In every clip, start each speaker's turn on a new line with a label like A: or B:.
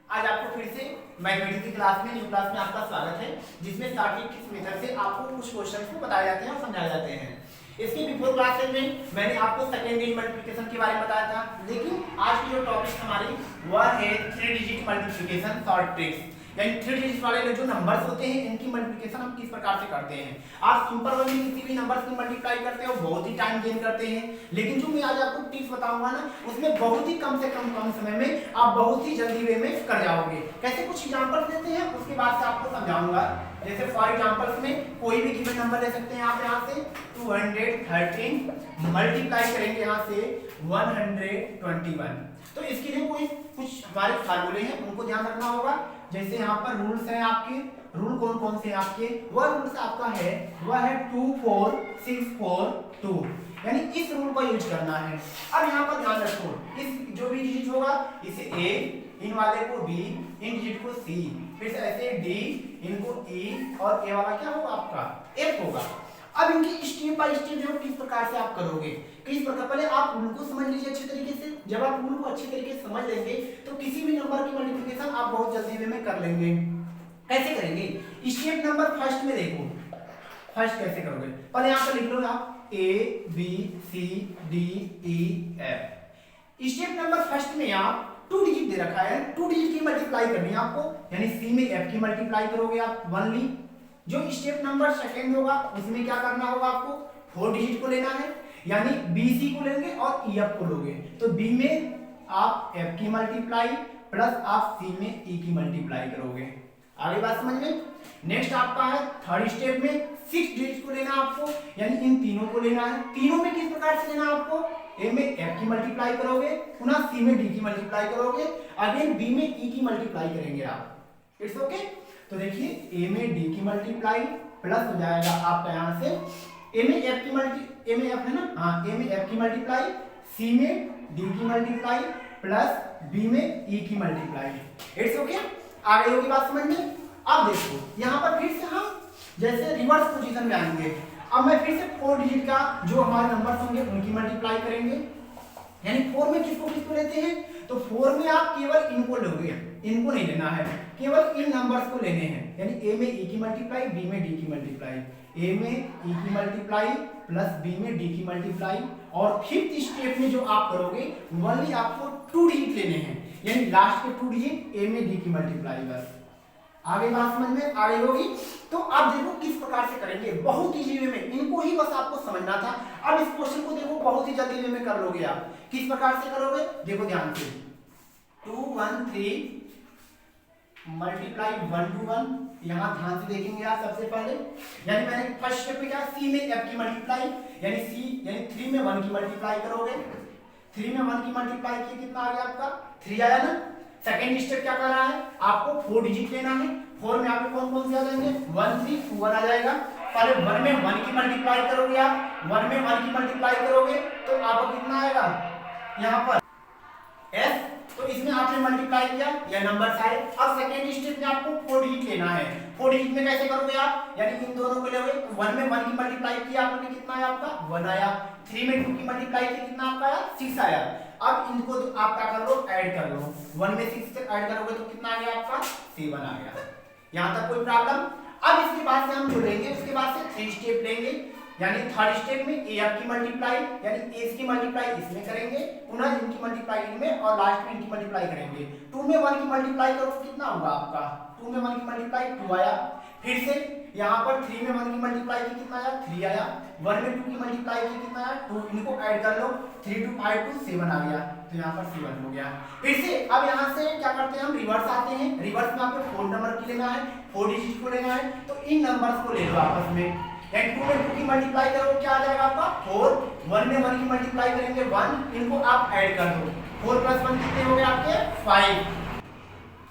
A: आज आपको फिर से मैथमेटिक्स की क्लास में न्यू क्लास में आपका स्वागत है, जिसमें स्टैटिस्टिक्स मेथड से आपको कुछ क्वेश्चंस को बताए जाते हैं और समझाए जाते हैं। इसके बिफोर क्लासेस में मैंने आपको सेकेंड डिजिट मल्टीप्लिकेशन के बारे में बताया था, लेकिन आज की जो टॉपिक हमारी वह है 3 डिजिट मल्टीप्लिकेशन शॉर्ट ट्रिक्स, यानी 3 डिजिट वाले जो नंबर्स होते हैं इनकी मल्टीप्लिकेशन हम किस प्रकार से करते हैं। आप सिंपल वन में किसी भी नंबर की मल्टीप्लाई करते हो बहुत ही टाइम गेन करते हैं, लेकिन जो मैं आज आपको टिप्स बताऊंगा ना उसमें बहुत ही कम से कम समय में आप बहुत ही जल्दी वे में कर जाओगे। कैसे कुछ एग्जांपल देते हैं उसके बाद से आपको समझाऊंगा। जैसे फॉर एग्जांपल्स में कोई भी गिवन नंबर ले सकते हैं आप यहाँ से 213 मल्टीप्लाई करेंगे यहाँ से 121। तो इसके लिए कोई कुछ हमारे फार्मूले हैं उनको ध्यान रखना होगा। जैसे यहाँ पर रूल्स हैं आपके, रूल कौन कौन से हैं आपके, वह रूल्स आपका है वह है 24642, यानी इस रूल को यूज करना है। अब यहाँ पर ध्यान रखो, इस जो भी डिजिट होगा इसे ए, इन वाले को बी, इन डिजिट को सी, फिर से ऐसे डी, इनको ई और ए वाला क्या होगा आपका एफ होगा। अब इनकी स्टेप बाय स्टेप जो किस प्रकार से आप करोगे, किस प्रकार, पहले आप रूल को समझ लीजिए अच्छे तरीके से। जब आप रूल को अच्छे तरीके से समझ लेंगे तो किसी भी नंबर की मल्टीप्लिकेशन आप बहुत जल्दी में कर लेंगे। कैसे करेंगे, स्टेप नंबर फर्स्ट में देखो, फर्स्ट कैसे करोगे, पहले यहाँ पर लिख लो आप A B C D E F. Step number first में आप 2 डिजिट दे रखा है, 2 डिजिट की मल्टीप्लाई करनी है आपको, यानी सी में एफ की मल्टीप्लाई करोगे आप वनली। जो स्टेप नंबर सेकंड होगा उसमें क्या करना होगा आपको 4 डिजिट को लेना है, यानी BC को लेंगे और EF को लोगे। तो B में आप F की मल्टीप्लाई प्लस आप C में E की मल्टीप्लाई करोगे। आगे बात समझ में। नेक्स्ट आपका है थर्ड स्टेप में 6 डिजिट को लेना आपको, यानी इन तीनों को लेना है। तीनों में किस प्रकार से लेना आपको, A में F की मल्टीप्लाई करोगे, पुनः C में D की मल्टीप्लाई करोगे, अगेन B में E की मल्टीप्लाई करेंगे आप। It's okay. तो देखिए A में D की मल्टीप्लाई प्लस हो जाएगा आपका यहाँ से A में F की मल्टी, A में F है ना, हाँ A में F की मल्टीप्लाई, C में D की मल्टीप्लाई प्लस B में E की मल्टीप्लाई। It's okay. आ गई होगी बात समझ में। अब देखो यहाँ पर फिर से हम जैसे रिवर्स पोजीशन में आएंगे। अब मैं फिर से 4 डिजिट का जो हमारे नंबर्स होंगे उनकी मल्टीप्लाई करेंगे, यानी 4 में किसको किसको लेते हैं, तो 4 में आप केवल इनको लोगे, इनको नहीं लेना है, केवल इन नंबर्स को लेने हैं, यानी A में E की मल्टीप्लाई, B में D की मल्टीप्लाई, A में E की मल्टीप्लाई प्लस B में D की मल्टीप्लाई। और फिफ्थ स्टेप में जो आप करोगे वही आपको 2 डिजिट लेने हैं, यानी लास्ट के 2 डिजिट A में D की मल्टीप्लाई। बस आगे बात समझ में आ रही होगी। तो आप देखो किस प्रकार से करेंगे, बहुत इजी वे में, इनको ही बस आपको समझना था। अब इस क्वेश्चन को देखो बहुत ही जल्दी वे में कर लोगे आप। किस प्रकार से करोगे देखो ध्यान से, 213 मल्टीप्लाई 1 to 1, यहाँ ध्यान से देखेंगे आप सबसे पहले, यानी मैंने फर्स्ट स्टेप में क्या C में F की मल्टीप्लाई, यानी C यानी 3 में 1 की मल्टीप्लाई करोगे, 3 में 1 की मल्टीप्लाई किया कितना आ गया आपका 3 आया ना। सेकंड स्टेप क्या कर रहा है, आपको 4 डिजिट लेना है, 4 में आपको कौन कौन से आ जाएंगे 1 3 2 1 आ जाएगा। पहले 1 में 1 की मल्टीप्लाई करोगे आप, 1 में 1 की मल्टीप्लाई करोगे तो आपको कितना आएगा यहाँ पर S, तो इसमें आपने मल्टीप्लाई किया या नंबर आए। अब सेकंड स्टेप में आपको 4 डिजिट लेना है, 4 डिजिट में कैसे करोगे आप, यानी इन दोनों को लोगे, 1 में 1 की मल्टीप्लाई किया आपने कितना आया आपका 1 आया, 3 में 2 की मल्टीप्लाई किया कितना आपका आया 6 आया। अब इनको तो आप क्या कर लो ऐड कर लो, 1 में 6 से ऐड करोगे तो कितना आ गया आपका 7 आ गया। यहाँ तक कोई प्रॉब्लम। अब इसके बाद से हम जो लेंगे उसके बाद से 3 स्टेप लेंगे, यानी थर्ड स्टेप में AF की मल्टीप्लाई, यानी A की मल्टीप्लाई इसमें करेंगे, पुनः इनकी मल्टीप्लाई इनमें और लास्ट में इनकी मल्टीप्लाई करेंगे। 2 में 1 की मल्टीप्लाई करो कितना होगा आपका 2 में 1 की मल्टीप्लाई 2 आया। फिर से यहाँ पर 3 में 1 की मल्टीप्लाई की कितना आया 3 आया, 1 में 2 की मल्टीप्लाई की कितना आया 2, इनको ऐड कर लो 3 2 5 2 7 आ गया, तो यहाँ पर 7 हो गया। फिर से अब यहाँ से क्या करते हैं हम रिवर्स आते हैं, रिवर्स में आपको 4 नंबर की लेना है, 4 डिजिट को लेना है, तो इन नंबर्स को ले लो आपस में, यानी 2 में 2 की मल्टीप्लाई करो क्या आ जाएगा आपका 4, 1 में 1 की मल्टीप्लाई करेंगे 1, इनको आप ऐड कर दो, 4 + 1 कितने हो गए आपके 5,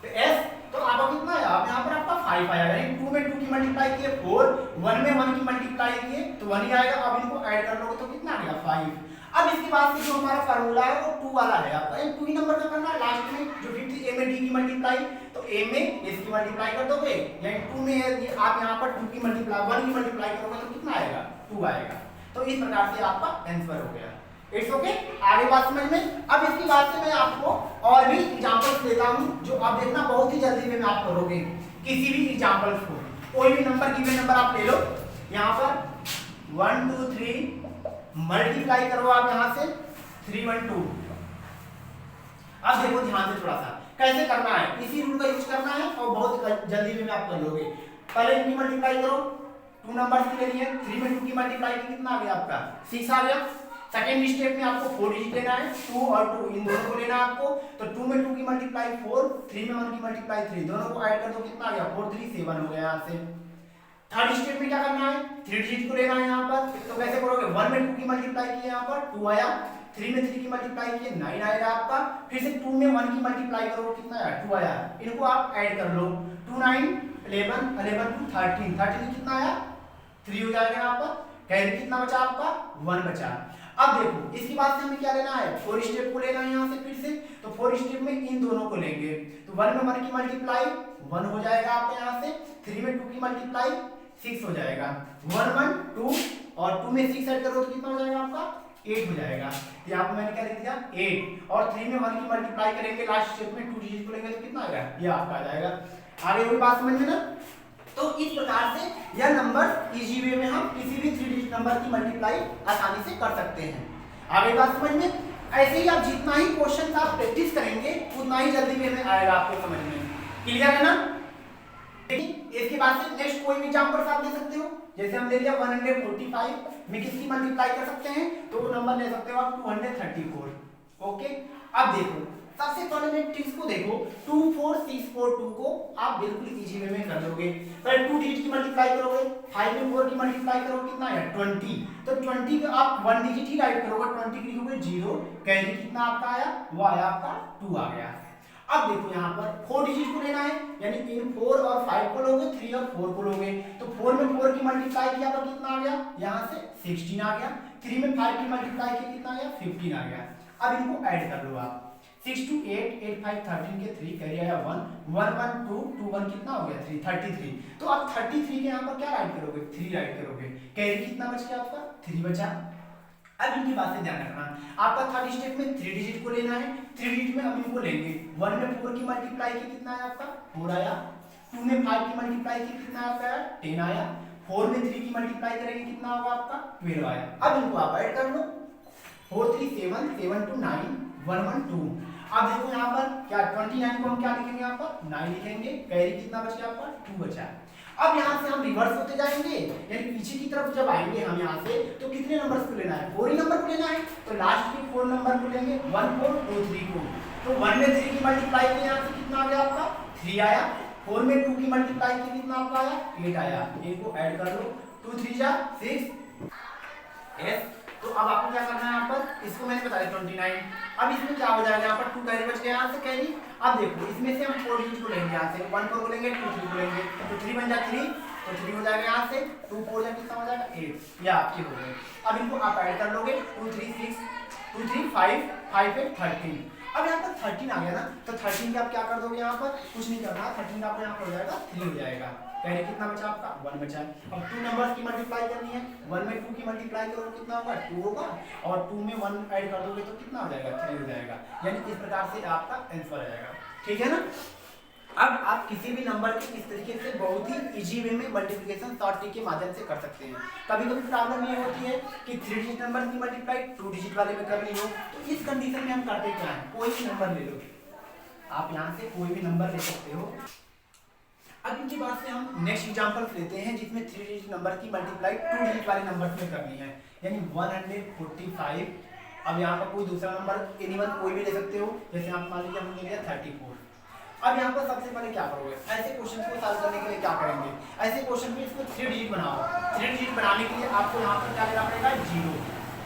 A: तो S तो आपका कितना आया, अब यहाँ पर आपका 5 आया, यानी 2 में 2 की मल्टीप्लाई किए 4, 1 में 1 की मल्टीप्लाई किए तो 1 ही आएगा। अब इनको ऐड कर लोगे तो कितना आ गया 5। अब इसके बाद से जो हमारा फार्मूला है वो 2 वाला है आपका, इन 2 ही नंबर का करना है। लास्ट में जो फिफ्थ A में D की मल्टीप्लाई, तो A में S की मल्टीप्लाई कर दोगे, यानी 2 में आप यहाँ पर 2 की मल्टीप्लाई 1 की मल्टीप्लाई करोगे तो कितना आएगा 2 आएगा। तो इस प्रकार से आपका आंसर हो गया। It's okay. आगे बात समझ में। अब इसके बाद से मैं आपको और भी एग्जांपल्स देता हूं जो आप देखना बहुत ही जल्दी में आप करोगे किसी भी एग्जांपल्स को। कोई भी नंबर गिवन नंबर आप ले लो, यहां पर 1 2 3 मल्टीप्लाई करो आप यहां से 3 1 2। अब देखो ध्यान से थोड़ा सा कैसे करना है, इसी रूल का यूज करना है और बहुत जल्दी में आप कर लोगे। पहले इनकी मल्टीप्लाई करो, 2 नंबर्स के लिए 3 में 2 की मल्टीप्लाई कितना आ गया आपका 6 आ गया। सेकेंड स्टेप में आपको 4 डिजिट लेना है, 2 और 2 इन दोनों को लेना है आपको। तो 2 में 2 की मल्टीप्लाई 4, 3 में 1 की मल्टीप्लाई 3, दोनों को ऐड कर दो कितना आ गया 4 3 7 हो गया यहां से। थर्ड स्टेप में क्या करना है, 3 डिजिट को लेना है यहां पर। तो कैसे करोगे, 1 में 2 की मल्टीप्लाई की यहां पर 2 आया, 3 में 3 की मल्टीप्लाई की 9 आएगा आपका। फिर से 2 में 1 की मल्टीप्लाई करो कितना आया 2 आया, इनको आप ऐड कर लो। 2 9 11 11 2 13 13 कितना आया 3 हो जाएगा यहां पर। कैरी कितना बचा आपका 1 बचा। अब देखो इसके बाद से हमें क्या लेना है, 4 स्टेप को लेना है यहां से फिर से। तो 4 स्टेप में इन दोनों को लेंगे। तो 1 में 1 की मल्टीप्लाई 1 हो जाएगा आपका यहां से, 3 में 2 की मल्टीप्लाई 6 हो जाएगा। 1 1 2 और 2 में 6 ऐड करो तो कितना हो जाएगा आपका 8 हो जाएगा। यहाँ पर मैंने क्या लिख दिया 8, और 3 में 1 की मल्टीप्लाई करेंगे लास्ट स्टेप में 2 डिजिट को लेंगे तो कितना आएगा ये आपका आ जाएगा। आगे कोई बात समझ में ना। तो इस प्रकार से यह नंबर इजी वे में हम किसी भी 3 डिजिट नंबर की मल्टीप्लाई आसानी से कर सकते हैं। आगे बात समझ में। ऐसे ही आप जितना ही क्वेश्चन आप प्रैक्टिस करेंगे उतना ही जल्दी वे में आएगा आपको समझ में। क्लियर है ना। इसके बाद से नेक्स्ट कोई भी एग्जांपल आप ले सकते हो। जैसे हम ले लिया 145 में किसकी मल्टीप्लाई कर सकते हैं, तो वो नंबर ले सकते हो आप 234। ओके। अब देखो सबसे पहले मैं ट्रिक्स को देखो, 2 4 6 4 2 को आप बिल्कुल इजी वे में कर लोगे। पहले 2 डिजिट की मल्टीप्लाई करोगे, 5 में 4 की मल्टीप्लाई करोगे कितना आया 20। तो 20 को आप 1 डिजिट ही राइट करोगे, 20 की लिखोगे 0, कैरी कितना आपका आया वो आया आपका 2 आ गया। अब देखो यहाँ पर 4 डिजिट को लेना है, यानी इन 4 और 5 को लोगे, 3 और 4 को लोगे। तो 4 में 4 की मल्टीप्लाई किया तो कितना आ गया यहाँ से 16 आ गया। 3 में 5 की मल्टीप्लाई की कितना आ गया 15 आ गया। अब इनको ऐड कर लो आप, 6 2 8 8 5 13 के 3 कैरी आया 1 1 1 2 2 1 कितना हो गया 3 33। तो आप 33 के यहाँ पर क्या राइट करोगे 3 राइट करोगे, कैरी कितना बच गया आपका 3 बचा। अब इनकी बात से ध्यान रखना, आपका थर्ड स्टेप में 3 डिजिट को लेना है। 3 डिजिट में अब इनको लेंगे, 1 में 4 की मल्टीप्लाई की कितना आया आपका 4 आया, 2 में 5 की मल्टीप्लाई की कितना आपका आया 10 आया, 4 में 3 की मल्टीप्लाई करेंगे कितना होगा आपका 12 आया। अब इनको आप ऐड कर लो, 4 3 7 7 2 9 1 1 2। अब देखो यहाँ पर क्या 29 को हम क्या लिखेंगे यहाँ पर 9 लिखेंगे, कैरी कितना बच गया आपका 2 बचा। अब यहाँ से हम रिवर्स होते जाएंगे, यानी पीछे की तरफ जब आएंगे हम यहाँ से तो कितने नंबर्स को लेना है 4 ही नंबर को लेना है। तो लास्ट के 4 नंबर को लेंगे 1 4 2 3 को। तो 1 में 3 की मल्टीप्लाई की यहाँ से कितना आ गया आपका 3 आया, 4 में 2 की मल्टीप्लाई की कितना आपका आया 8 आया। इनको ऐड कर लो, 2 3 जा 6 यस। तो अब आपको क्या करना है यहाँ पर, इसको मैंने बताया 29। अब इसमें क्या हो जाएगा यहाँ पर 2 कैरी बच गया यहाँ से कैरी। अब देखो इसमें से हम 4 डिजिट को लेंगे, यहाँ से 1 4 को लेंगे 2 3 को लेंगे, तो 3 बन जाए 3, तो 3 हो जाएगा यहाँ से, 2 4 जा कितना हो जाएगा 8, ये आपके हो गए। अब इनको आप ऐड कर लोगे, 2 3 6 2 3 5 5 8 13। अब यहाँ पर 13 आ गया ना, तो 13 के आप क्या कर दोगे यहाँ पर, कुछ नहीं करना, 13 आपको यहाँ पर हो जाएगा 3 हो जाएगा। पहले कितना बचा आपका 1 बचा। अब 2 नंबर्स की मल्टीप्लाई करनी है, 1 में 2 की मल्टीप्लाई करोगे कितना होगा 2 होगा, और 2 में 1 ऐड कर दोगे तो कितना हो जाएगा 3 हो जाएगा। यानी इस प्रकार से आपका आंसर आ जाएगा। ठीक है ना। अब आप किसी भी नंबर के इस तरीके से बहुत ही इजी वे में मल्टीप्लिकेशन शॉर्ट ट्रिक के माध्यम से कर सकते हैं। कभी कभी प्रॉब्लम ये होती है कि 3 डिजिट नंबर की मल्टीप्लाई 2 डिजिट वाले में करनी हो, तो इस कंडीशन में हम करते क्या है, कोई भी नंबर ले लो, आप यहाँ से कोई भी नंबर ले सकते हो। अब इनके बाद से हम नेक्स्ट एग्जांपल लेते हैं जिसमें 3 डिजिट नंबर की मल्टीप्लाई 2 डिजिट वाले नंबर में करनी है, यानी 145। अब यहाँ पर कोई दूसरा नंबर एनीवन कोई भी ले सकते हो, जैसे आप मान लीजिए हमने ले लिया 34। अब यहाँ पर सबसे पहले क्या करोगे, ऐसे क्वेश्चन को सॉल्व करने के लिए क्या करेंगे, ऐसे क्वेश्चन में इसको 3 डिजिट बनाओ। 3 डिजिट बनाने के लिए आपको यहाँ पर क्या लेना पड़ेगा 0,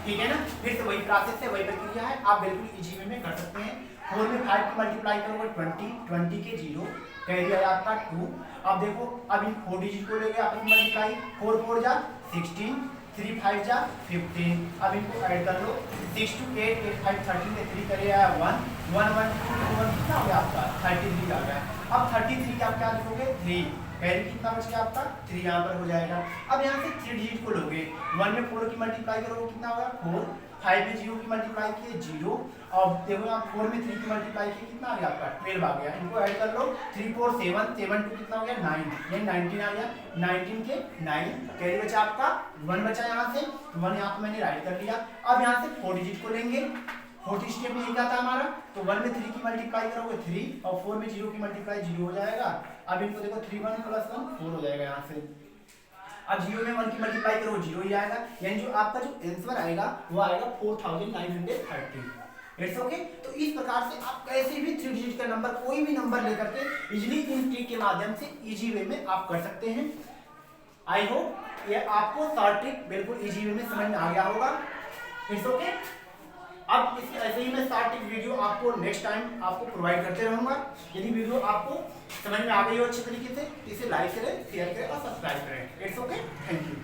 A: ठीक है ना। फिर से वही प्रोसेस है, वही प्रक्रिया है, आप बिल्कुल इजी वे में कर सकते हैं। 4 में 5 की मल्टीप्लाई करोगे 20, 20 के 0, कैरी आया आपका 2। अब देखो अब इन 4 डिजिट को लेके आपस में मल्टीप्लाई, 4 4 जा 16, 3 5 जा 15। अब इनको ऐड कर लो, 6 2 8 8 5 13 के 3 करे आया 1 1 1 2 2 1 कितना हो गया आपका 33 आ गया। अब 33 के आप क्या लिखोगे 3, कैरी कितना बच गया आपका 3 यहाँ पर हो जाएगा। अब यहाँ से 3 डिजिट को लोगे, 1 में 4 की मल्टीप्लाई करोगे कितना होगा 4, 5 में 0 की मल्टीप्लाई किए 0, और देखो यहाँ 4 में 3 की मल्टीप्लाई किए कितना आ गया आपका 12 आ गया। इनको ऐड कर लो 3 4 7 7 2 कितना हो गया 9, ये 19 आ गया। 19 के 9 कैरी बचा आपका 1 बचा यहाँ से, 1 यहाँ पे मैंने राइट कर लिया। अब यहाँ से 4 डिजिट को लेंगे, 4th स्टेप में यही क्या था हमारा, तो 1 में 3 की मल्टीप्लाई करोगे 3 और 4 में 0 की मल्टीप्लाई 0 हो जाएगा। अब इनको देखो 3 1 + 1 4 हो जाएगा यहाँ से। अब 0 में 1 की मल्टीप्लाई करो 0 ही आएगा, यानी जो आपका जो आंसर आएगा वो आएगा 4930। It's okay. तो इस प्रकार से आप कैसे भी 3 डिजिट का नंबर कोई भी नंबर लेकर के इजीली इन ट्रिक के माध्यम से इजी वे में आप कर सकते हैं। आई होप ये आपको शॉर्ट ट्रिक बिल्कुल इजी वे में समझ में आ गया होगा। It's okay. अब इसके ऐसे ही मैं शॉर्ट ट्रिक वीडियो आपको नेक्स्ट टाइम आपको प्रोवाइड करते रहूंगा। यदि वीडियो आपको समझ में आ गई हो अच्छे तरीके से, इसे लाइक करें, शेयर करें और सब्सक्राइब करें। It's okay, thank you.